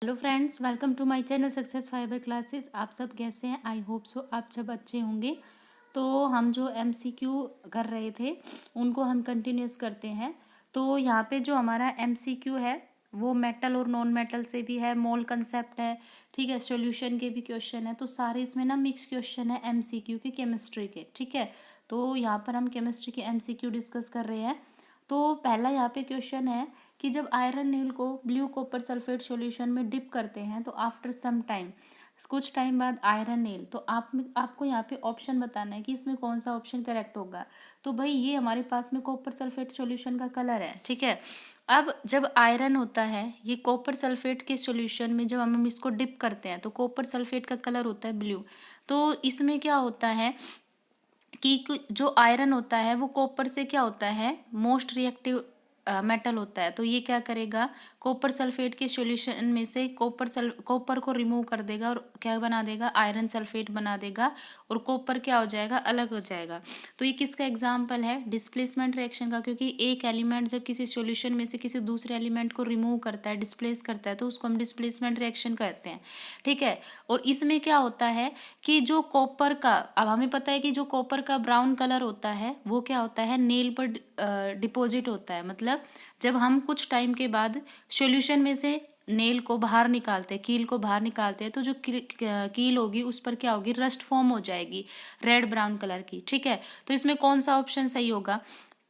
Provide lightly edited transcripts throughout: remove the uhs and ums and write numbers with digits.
Hello friends, welcome to my channel Success Fiber Classes. आप सब कैसे हैं? आई होप सो आप सब अच्छे होंगे। तो हम जो एमसीक्यू कर रहे थे उनको हम कंटिन्यूस करते हैं। तो यहाँ पे जो हमारा एमसीक्यू है वो मेटल और नॉन मेटल से भी है, मोल कंसेप्ट है, ठीक है, सॉल्यूशन के भी क्वेश्चन है। तो सारे इसमें ना मिक्स क्वेश्चन है एमसीक्यू के, केमिस्ट्री के, ठीक है। तो यहाँ पर हम केमिस्ट्री के एमसीक्यू डिस्कस कर रहे हैं। तो पहला यहाँ पे क्वेश्चन है कि जब आयरन नील को ब्लू कॉपर सल्फेट सॉल्यूशन में डिप करते हैं तो आफ्टर सम टाइम, कुछ टाइम बाद आयरन नील, तो आपको यहाँ पे ऑप्शन बताना है कि इसमें कौन सा ऑप्शन करेक्ट होगा। तो भाई ये हमारे पास में कॉपर सल्फेट सॉल्यूशन का कलर है, ठीक है। अब जब आयरन होता है ये कॉपर सल्फेट के सॉल्यूशन में, जब हम इसको डिप करते हैं तो कॉपर सल्फेट का कलर होता है ब्लू। तो इसमें क्या होता है कि जो आयरन होता है वो कॉपर से क्या होता है, मोस्ट रिएक्टिव मेटल होता है। तो ये क्या करेगा, कॉपर सल्फेट के सॉल्यूशन में से कॉपर को रिमूव कर देगा और क्या बना देगा, आयरन सल्फेट बना देगा, और कॉपर क्या हो जाएगा, अलग हो जाएगा। तो ये किसका एग्जाम्पल है, डिस्प्लेसमेंट रिएक्शन का। क्योंकि एक एलिमेंट जब किसी सॉल्यूशन में से किसी दूसरे एलिमेंट को रिमूव करता है, डिस्प्लेस करता है, तो उसको हम डिस्प्लेसमेंट रिएक्शन कहते हैं, ठीक है। और इसमें क्या होता है कि जो कॉपर का, अब हमें पता है कि जो कॉपर का ब्राउन कलर होता है वो क्या होता है, नेल पर डिपॉजिट होता है। मतलब जब हम कुछ टाइम के बाद सॉल्यूशन में से नेल को बाहर निकालते हैं, कील को बाहर निकालते हैं, तो जो कील होगी उस पर क्या होगी, रस्ट फॉर्म हो जाएगी रेड ब्राउन कलर की, ठीक है। तो इसमें कौन सा ऑप्शन सही होगा,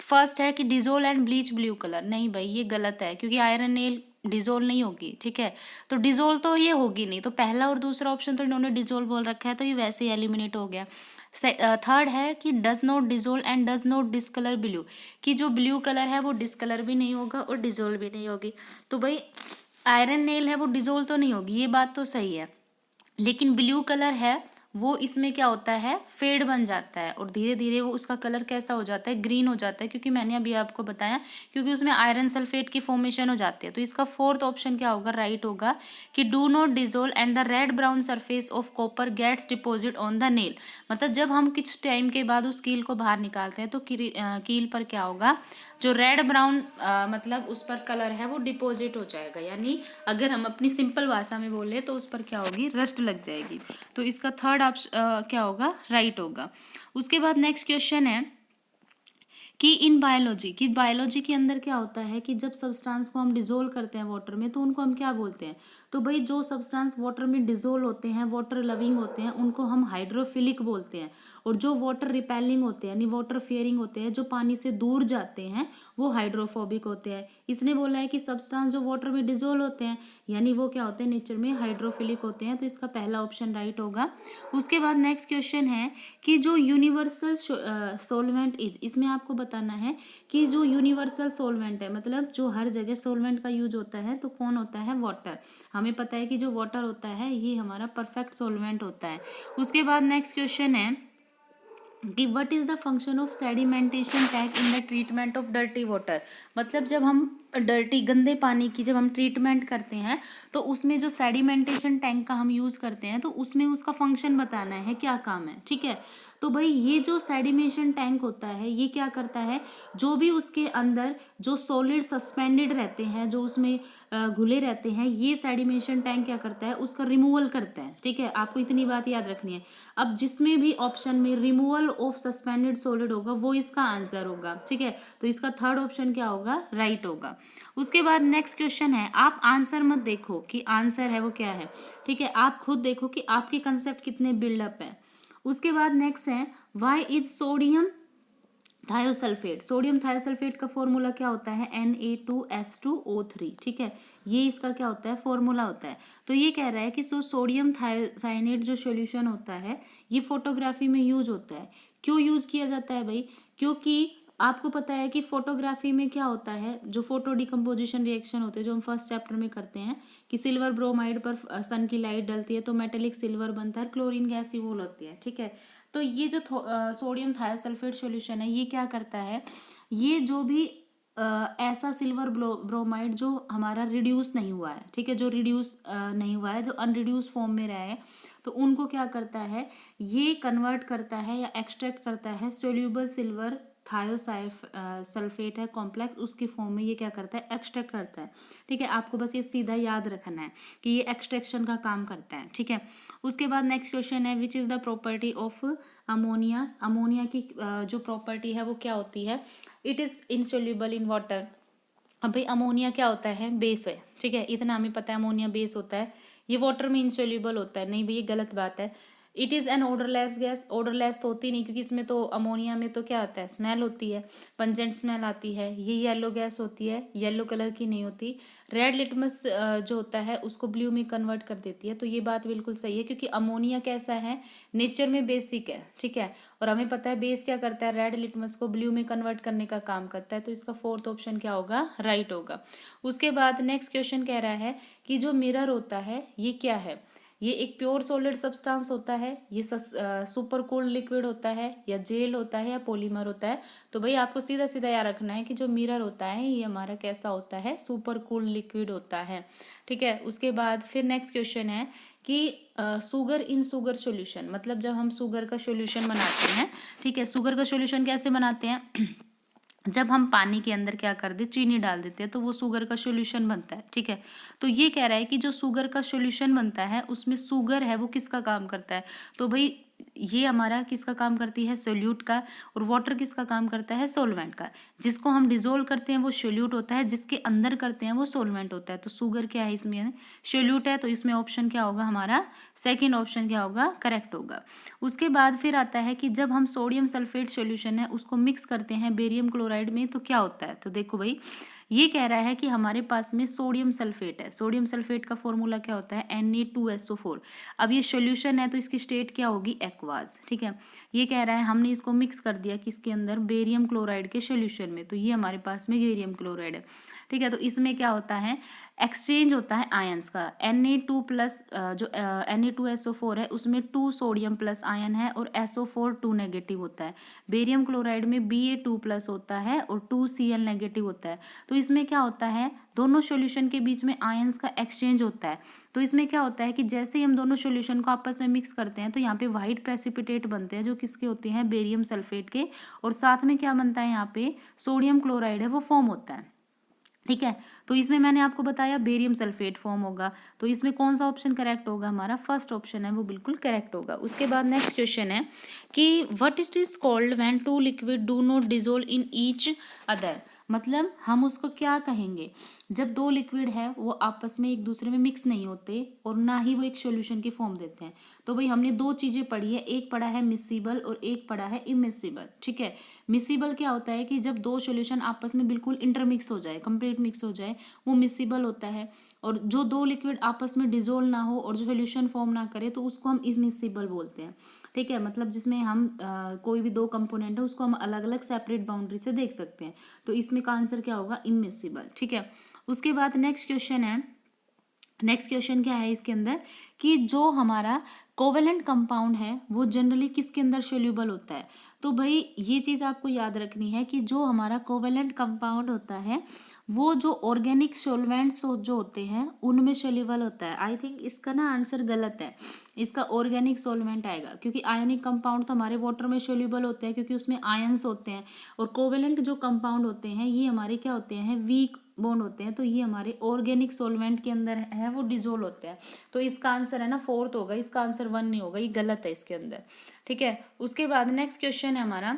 फर्स्ट है कि dissolve and bleach blue colour. नहीं भाई, ये गलत है, क्योंकि आयरन नेल डिजोल नहीं होगी, ठीक है। तो डिजोल तो ये होगी नहीं, तो पहला और दूसरा ऑप्शन तो इन्होंने डिजोल बोल रखा है, तो ये वैसे ही एलिमिनेट हो गया। थर्ड है कि does not dissolve and does not discolour blue, कि जो ब्लू कलर है वो डिसकलर भी नहीं होगा और डिजोल भी नहीं होगी। तो भाई आयरन नेल है वो डिजोल तो नहीं होगी, ये बात तो सही है। लेकिन ब्लू कलर है वो इसमें क्या होता है, फेड बन जाता है, और धीरे धीरे वो उसका कलर कैसा हो जाता है, ग्रीन हो जाता है, क्योंकि मैंने अभी आपको बताया, क्योंकि उसमें आयरन सल्फेट की फॉर्मेशन हो जाती है। तो इसका फोर्थ ऑप्शन क्या होगा, राइट होगा, कि do not dissolve and the red brown surface of copper gets deposit on the nail. मतलब जब हम कुछ टाइम के बाद उस कील को बाहर निकालते हैं तो कील पर क्या होगा, जो रेड ब्राउन मतलब उस पर कलर है वो डिपॉजिट हो जाएगा। यानी अगर हम अपनी सिंपल भाषा में बोले तो उस पर क्या होगी, रस्ट लग जाएगी। तो इसका थर्ड ऑप्शन क्या होगा, राइट होगा। उसके बाद नेक्स्ट क्वेश्चन है कि इन बायोलॉजी, कि बायोलॉजी के अंदर क्या होता है कि जब सब्सटेंस को हम डिजोल्व करते हैं वाटर में तो उनको हम क्या बोलते हैं। तो भाई जो सब्सटेंस वाटर में डिजोल्व होते हैं, वाटर लविंग होते हैं, उनको हम हाइड्रोफिलिक बोलते हैं। और जो वाटर रिपेलिंग होते हैं यानी वाटर फेयरिंग होते हैं, जो पानी से दूर जाते हैं, वो हाइड्रोफोबिक होते हैं। इसने बोला है कि सब्सटेंस जो वाटर में डिजोल्व होते हैं यानी वो क्या होते हैं, नेचर में हाइड्रोफिलिक होते हैं। तो इसका पहला ऑप्शन राइट होगा। उसके बाद नेक्स्ट क्वेश्चन है कि जो यूनिवर्सल सोलवेंट इज, इसमें आपको बताना है कि जो यूनिवर्सल सोलवेंट है, मतलब जो हर जगह सोलवेंट का यूज होता है, तो कौन होता है, वाटर। हमें पता है कि जो वाटर होता है ये हमारा परफेक्ट सोलवेंट होता है। उसके बाद नेक्स्ट क्वेश्चन है कि what is the function of sedimentation tank in the treatment of dirty water. मतलब जब हम डर्टी गंदे पानी की जब हम ट्रीटमेंट करते हैं तो उसमें जो सेडिमेंटेशन टैंक का हम यूज करते हैं तो उसमें उसका फंक्शन बताना है, क्या काम है, ठीक है। तो भाई ये जो सेडिमेशन टैंक होता है ये क्या करता है, जो भी उसके अंदर जो सॉलिड सस्पेंडेड रहते हैं, जो उसमें घुले रहते हैं, ये सेडिमेशन टैंक क्या करता है, उसका रिमूवल करता है, ठीक है। आपको इतनी बात याद रखनी है। अब जिसमें भी ऑप्शन में रिमूवल ऑफ सस्पेंडेड सॉलिड होगा वो इसका आंसर होगा, ठीक है। तो इसका थर्ड ऑप्शन क्या होगा, राइट होगा। उसके बाद नेक्स्ट क्वेश्चन है, आप आंसर मत देखो कि आंसर है वो क्या है, ठीक है, आप खुद देखो कि आपके कंसेप्ट कितने बिल्डअप है। उसके बाद नेक्स्ट है, why is sodium thiosulphate. Sodium thiosulphate का फॉर्मूला क्या होता है, Na2S2O3, ठीक है। ये इसका क्या होता है, फॉर्मूला होता है। तो ये कह रहा है कि सोडियम थायोसाइनेट जो सॉल्यूशन होता है ये फोटोग्राफी में यूज होता है। क्यों यूज किया जाता है भाई, क्योंकि आपको पता है कि फोटोग्राफी में क्या होता है, जो फोटो डिकम्पोजिशन रिएक्शन होते हैं जो हम फर्स्ट चैप्टर में करते हैं, कि सिल्वर ब्रोमाइड पर सन की लाइट डलती है तो मेटेलिक सिल्वर बनता है, क्लोरीन गैस इवोल्व होती है, ठीक है। तो ये जो सोडियम थायोसल्फेट सॉल्यूशन है ये क्या करता है, ये जो भी ऐसा सिल्वर ब्रोमाइड जो हमारा रिड्यूस नहीं हुआ है, ठीक है, जो रिड्यूस नहीं हुआ है, जो अनरिड्यूस फॉर्म में रहा है, तो उनको क्या करता है, ये कन्वर्ट करता है या एक्सट्रैक्ट करता है सोल्यूबल सिल्वर सल्फेट है कॉम्प्लेक्स, उसकी फॉर्म में ये क्या करता है, एक्सट्रैक्ट करता है। ठीक है, आपको बस ये सीधा याद रखना है कि ये एक्सट्रैक्शन का काम करता है। ठीक है, उसके बाद नेक्स्ट क्वेश्चन है which is the property of ammonia. Ammonia की जो प्रॉपर्टी है वो क्या होती है, it is insoluble in water. अब भाई अमोनिया क्या होता है, बेस है। ठीक है, इतना हमें पता है अमोनिया बेस होता है, ये वाटर में इंसोल्यूबल होता है। नहीं भाई ये गलत बात है। It is an odourless gas, odourless तो होती नहीं क्योंकि इसमें तो अमोनिया में तो क्या आता है, स्मेल होती है, पंजेंट स्मेल आती है। ये येलो गैस होती है, येलो कलर की नहीं होती। रेड लिटमस जो होता है उसको ब्लू में कन्वर्ट कर देती है। तो ये बात बिल्कुल सही है क्योंकि अमोनिया कैसा है, नेचर में बेसिक है। ठीक है, और हमें पता है बेस क्या करता है, रेड लिटमस को ब्लू में कन्वर्ट करने का काम करता है। तो इसका फोर्थ ऑप्शन क्या होगा, राइट होगा। उसके बाद नेक्स्ट क्वेश्चन कह रहा है कि जो मिरर होता है ये क्या है, ये एक प्योर सॉलिड सब्सटेंस होता है, ये सुपर कूल्ड लिक्विड होता है, या जेल होता है, या पॉलीमर होता है। तो भाई आपको सीधा सीधा याद रखना है कि जो मिरर होता है ये हमारा कैसा होता है, सुपर कूल्ड लिक्विड होता है। ठीक है, उसके बाद फिर नेक्स्ट क्वेश्चन है कि शुगर इन शुगर सॉल्यूशन, मतलब जब हम शुगर का सॉल्यूशन बनाते हैं। ठीक है, शुगर का सॉल्यूशन कैसे बनाते हैं जब हम पानी के अंदर क्या कर दे, चीनी डाल देते हैं तो वो शुगर का सॉल्यूशन बनता है। ठीक है, तो ये कह रहा है कि जो शुगर का सॉल्यूशन बनता है उसमें शुगर है वो किसका काम करता है, तो भाई ये हमारा किसका काम करती है, सोल्यूट का। और वाटर किसका काम करता है, सोलवेंट का। जिसको हम डिजोल्व करते हैं वो सोल्यूट होता है, जिसके अंदर करते हैं वो सोलवेंट होता है। तो शुगर क्या है इसमें, सोल्यूट है। तो इसमें ऑप्शन क्या होगा हमारा, सेकेंड ऑप्शन क्या होगा, करेक्ट होगा। उसके बाद फिर आता है कि जब हम सोडियम सल्फेट सॉल्यूशन है उसको मिक्स करते हैं बेरियम क्लोराइड में तो क्या होता है। तो देखो भाई ये कह रहा है कि हमारे पास में सोडियम सल्फेट है, सोडियम सल्फेट का फॉर्मूला क्या होता है, Na2SO4। अब ये सॉल्यूशन है तो इसकी स्टेट क्या होगी, एक्वास। ठीक है, ये कह रहा है हमने इसको मिक्स कर दिया किसके अंदर, बेरियम क्लोराइड के सॉल्यूशन में, तो ये हमारे पास में बेरियम क्लोराइड है। ठीक है, तो इसमें क्या होता है, एक्सचेंज होता है आयंस का। Na2 प्लस जो Na2SO4 है उसमें 2 सोडियम प्लस आयन है और SO4 2 नेगेटिव होता है। बेरियम क्लोराइड में Ba2 प्लस होता है और 2 Cl नेगेटिव होता है। तो इसमें क्या होता है, दोनों सॉल्यूशन के बीच में आयंस का एक्सचेंज होता है। तो इसमें क्या होता है कि जैसे ही हम दोनों सॉल्यूशन को आपस में मिक्स करते हैं तो यहाँ पे वाइट प्रेसिपिटेट बनते हैं जो किसके होते हैं, बेरियम सल्फेट के। और साथ में क्या बनता है, यहाँ पे सोडियम क्लोराइड है वो फॉर्म होता है। ठीक है, तो इसमें मैंने आपको बताया बेरियम सल्फेट फॉर्म होगा। तो इसमें कौन सा ऑप्शन करेक्ट होगा, हमारा फर्स्ट ऑप्शन है वो बिल्कुल करेक्ट होगा। उसके बाद नेक्स्ट क्वेश्चन है कि what it is called when two liquid do not dissolve in each other, मतलब हम उसको क्या कहेंगे जब दो लिक्विड है वो आपस में एक दूसरे में मिक्स नहीं होते और ना ही वो एक सॉल्यूशन की फॉर्म देते हैं। तो भाई हमने दो चीजें पढ़ी है, एक पढ़ा है मिसिबल और एक पढ़ा है इमिसिबल। ठीक है, मिसिबल क्या होता है कि जब दो सॉल्यूशन आपस में बिल्कुल इंटरमिक्स हो जाए, कंप्लीट मिक्स हो जाए, वो मिसिबल होता है। और जो दो लिक्विड आपस में डिजोल्व ना हो और जो सॉल्यूशन फॉर्म ना करे तो उसको हम इमिसिबल बोलते हैं। ठीक है, मतलब जिसमें हम कोई भी दो कंपोनेंट है उसको हम अलग अलग सेपरेट बाउंड्री से देख सकते हैं। तो इसमें का आंसर क्या होगा, इमिसिबल। ठीक है, उसके बाद नेक्स्ट क्वेश्चन है, नेक्स्ट क्वेश्चन क्या है इसके अंदर कि जो हमारा कोवेलेंट कंपाउंड है वो जनरली किसके अंदर सोल्यूबल होता है। तो भाई ये चीज़ आपको याद रखनी है कि जो हमारा कोवेलेंट कंपाउंड होता है वो जो ऑर्गेनिक सॉल्वेंट्स जो होते हैं उनमें सोल्यूबल होता है। आई थिंक इसका ना आंसर गलत है, इसका ऑर्गेनिक सॉल्वेंट आएगा क्योंकि आयनिक कंपाउंड तो हमारे वाटर में सोल्यूबल होते हैं क्योंकि उसमें आयंस होते हैं। और कोवेलेंट जो कंपाउंड होते हैं ये हमारे क्या होते हैं, वीक बॉन्ड होते हैं। तो ये हमारे ऑर्गेनिक सॉल्वेंट के अंदर है वो डिजोल्व होते हैं। तो इसका आंसर है ना फोर्थ होगा, इसका आंसर वन नहीं होगा, ये गलत है इसके अंदर। ठीक है, उसके बाद नेक्स्ट क्वेश्चन है हमारा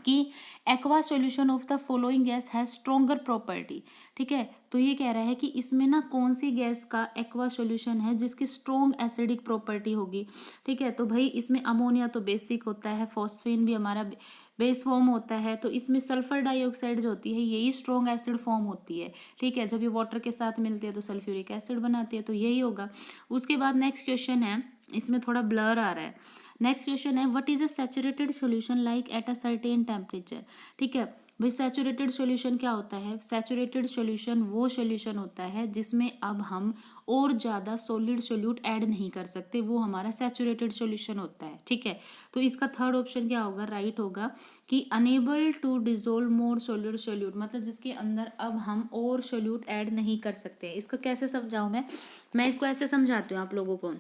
कि aqua solution of the following gas has stronger property. ठीक है, तो ये कह रहा है कि इसमें ना कौन सी गैस का एक्वा सॉल्यूशन है जिसकी स्ट्रोंग एसिडिक प्रॉपर्टी होगी। ठीक है, तो भाई इसमें अमोनिया तो बेसिक होता है, फॉस्फेन भी हमारा बेस फॉर्म होता है। तो इसमें सल्फर डाइऑक्साइड जो होती है यही स्ट्रॉन्ग एसिड फॉर्म होती है। ठीक है, जब ये वाटर के साथ मिलती है तो सल्फ्यूरिक एसिड बनाती है, तो यही होगा। उसके बाद नेक्स्ट क्वेश्चन है, इसमें थोड़ा ब्लर आ रहा है। नेक्स्ट क्वेश्चन है what is a saturated solution like at a certain temperature. ठीक है भाई, सैचुरेटेड सॉल्यूशन क्या होता है, सैचुरेटेड सॉल्यूशन वो सॉल्यूशन होता है जिसमें अब हम और ज़्यादा सॉलिड सोल्यूट ऐड नहीं कर सकते, वो हमारा सैचुरेटेड सॉल्यूशन होता है। ठीक है, तो इसका थर्ड ऑप्शन क्या होगा, राइट होगा कि unable to dissolve more solid solute, मतलब जिसके अंदर अब हम और सोल्यूट ऐड नहीं कर सकते। इसको कैसे समझाऊं मैं इसको ऐसे समझाती हूँ आप लोगों को।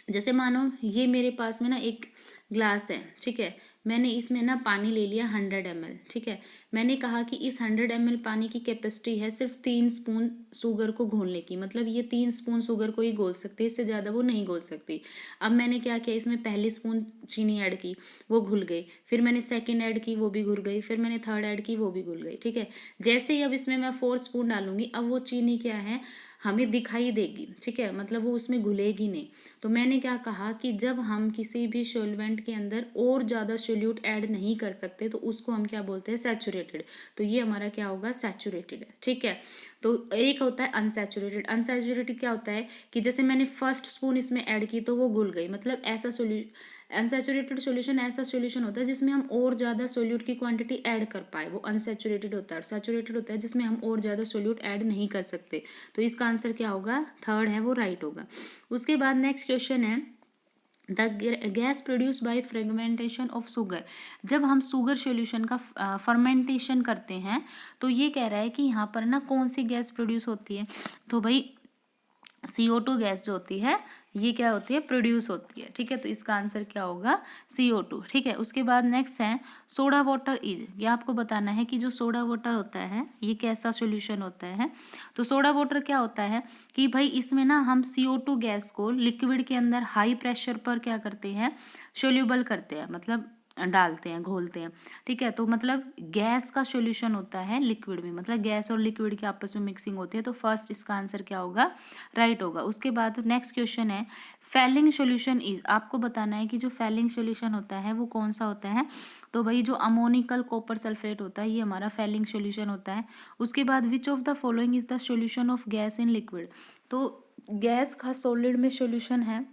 जैसे मानो ये मेरे पास में ना एक ग्लास है, ठीक है, मैंने इसमें ना पानी ले लिया 100 ml, ठीक है। मैंने कहा कि इस 100 ml पानी की कैपेसिटी है सिर्फ 3 स्पून शुगर को घोलने की, मतलब ये 3 स्पून शुगर को ही घोल सकते हैं, इससे ज़्यादा वो नहीं घोल सकती। अब मैंने क्या किया, इसमें पहली स्पून चीनी ऐड की, वो घुल गई। फिर मैंने सेकंड ऐड की, वो भी घुल गई। फिर मैंने थर्ड ऐड की, वो भी घुल गई, ठीक है। जैसे ही अब इसमें मैं 4 स्पून डालूंगी, अब वो चीनी क्या है, हमें दिखाई देगी, ठीक है, मतलब वो उसमें घुलेगी नहीं। तो मैंने क्या कहा कि जब हम किसी भी सॉल्वेंट के अंदर और ज़्यादा सोल्यूट ऐड नहीं कर सकते तो उसको हम क्या बोलते हैं, सैचुरेटेड। तो ये हमारा क्या होगा, सैचुरेटेड है, ठीक है। तो एक होता है अनसैचुरेटेड। अनसैचुरेटेड क्या होता है कि जैसे मैंने फर्स्ट स्पून इसमें ऐड की तो वो घुल गई, मतलब ऐसा अनसैचुरेटेड सॉल्यूशन ऐसा सॉल्यूशन होता है जिसमें हम और ज़्यादा सोल्यूट की क्वांटिटी ऐड कर पाए, वो अनसैचुरेटेड होता है। और सैचुरेटेड होता है जिसमें हम और ज़्यादा सोल्यूट ऐड नहीं कर सकते। तो इसका आंसर क्या होगा, थर्ड है, वो राइट होगा। उसके बाद नेक्स्ट क्वेश्चन है, the gas produce by fragmentation of sugar. जब हम शुगर सॉल्यूशन का फर्मेंटेशन करते हैं तो ये कह रहा है कि यहाँ पर ना कौन सी गैस प्रोड्यूस होती है, तो भाई CO2 गैस जो होती है ये क्या होती है, प्रोड्यूस होती है, ठीक है। तो इसका आंसर क्या होगा, CO2, ठीक है। उसके बाद नेक्स्ट है सोडा वाटर इज, ये आपको बताना है कि जो सोडा वाटर होता है ये कैसा सॉल्यूशन होता है। तो सोडा वाटर क्या होता है कि भाई इसमें ना हम CO2 गैस को लिक्विड के अंदर हाई प्रेशर पर क्या करते हैं, सोल्यूबल करते हैं, मतलब डालते हैं, घोलते हैं, ठीक है। तो मतलब गैस का सॉल्यूशन होता है लिक्विड में, मतलब गैस और लिक्विड की आपस में मिक्सिंग होती है। तो फर्स्ट इसका आंसर क्या होगा, राइट होगा। उसके बाद नेक्स्ट क्वेश्चन है फैलिंग सॉल्यूशन इज, आपको बताना है कि जो फैलिंग सॉल्यूशन होता है वो कौन सा होता है। तो भाई जो अमोनिकल कॉपर सल्फेट होता है ये हमारा फैलिंग सॉल्यूशन होता है। उसके बाद which of the following is the solution of gas in liquid, तो गैस का सॉलिड में सॉल्यूशन है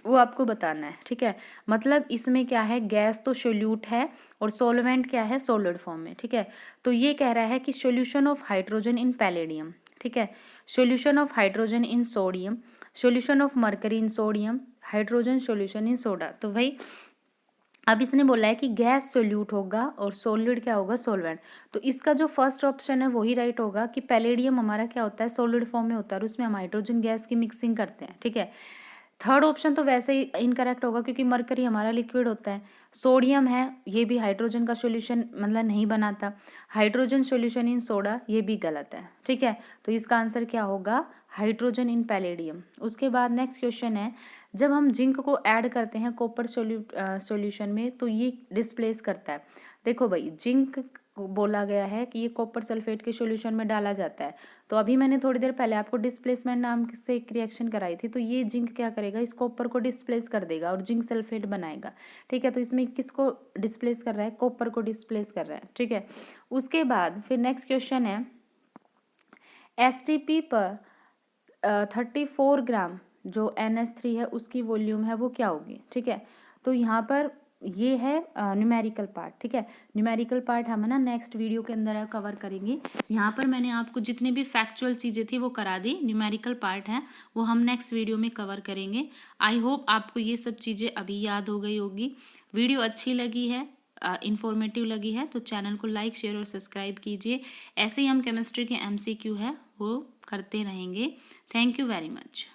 वो आपको बताना है, ठीक है। मतलब इसमें क्या है, गैस तो सोल्यूट है और सॉल्वेंट क्या है, सॉलिड फॉर्म में, ठीक है। तो ये कह रहा है कि solution of hydrogen in palladium, ठीक है, solution of hydrogen in sodium, solution of mercury in sodium, hydrogen solution in soda. तो भाई अब इसने बोला है कि गैस सोल्यूट होगा और सॉलिड क्या होगा, सॉल्वेंट। तो इसका जो फर्स्ट ऑप्शन है वही राइट होगा कि पैलेडियम हमारा क्या होता है, सॉलिड फॉर्म में होता है और उसमें हम हाइड्रोजन गैस की मिक्सिंग करते हैं, ठीक है। थर्ड ऑप्शन तो वैसे ही इनकरेक्ट होगा क्योंकि मरकरी हमारा लिक्विड होता है। सोडियम है ये भी हाइड्रोजन का सॉल्यूशन मतलब नहीं बनाता। हाइड्रोजन सॉल्यूशन इन सोडा ये भी गलत है, ठीक है। तो इसका आंसर क्या होगा, हाइड्रोजन इन पैलेडियम। उसके बाद नेक्स्ट क्वेश्चन है, जब हम जिंक को ऐड करते हैं कॉपर सॉल्यूशन में तो ये डिस्प्लेस करता है। देखो भाई जिंक बोला गया है कि ये कॉपर सल्फेट के सॉल्यूशन में डाला जाता है। तो अभी मैंने थोड़ी देर पहले आपको डिस्प्लेसमेंट नाम से एक रिएक्शन कराई थी, तो ये जिंक क्या करेगा, इस कॉपर को डिस्प्लेस कर देगा और जिंक सल्फेट बनाएगा, ठीक है। तो इसमें किसको डिस्प्लेस कर रहा है, कॉपर को डिस्प्लेस कर रहा है, ठीक है। उसके बाद फिर नेक्स्ट क्वेश्चन है STP पर 34 ग्राम जो NH3 है उसकी वॉल्यूम है वो क्या होगी, ठीक है। तो यहाँ पर ये है न्यूमेरिकल पार्ट, ठीक है। न्यूमेरिकल पार्ट हम ना नेक्स्ट वीडियो के अंदर कवर करेंगे। यहाँ पर मैंने आपको जितनी भी फैक्चुअल चीज़ें थी वो करा दी, न्यूमेरिकल पार्ट है वो हम नेक्स्ट वीडियो में कवर करेंगे। आई होप आपको ये सब चीज़ें अभी याद हो गई होगी। वीडियो अच्छी लगी है, इन्फॉर्मेटिव लगी है तो चैनल को लाइक शेयर और सब्सक्राइब कीजिए। ऐसे ही हम केमिस्ट्री के MCQ है वो करते रहेंगे। Thank you very much.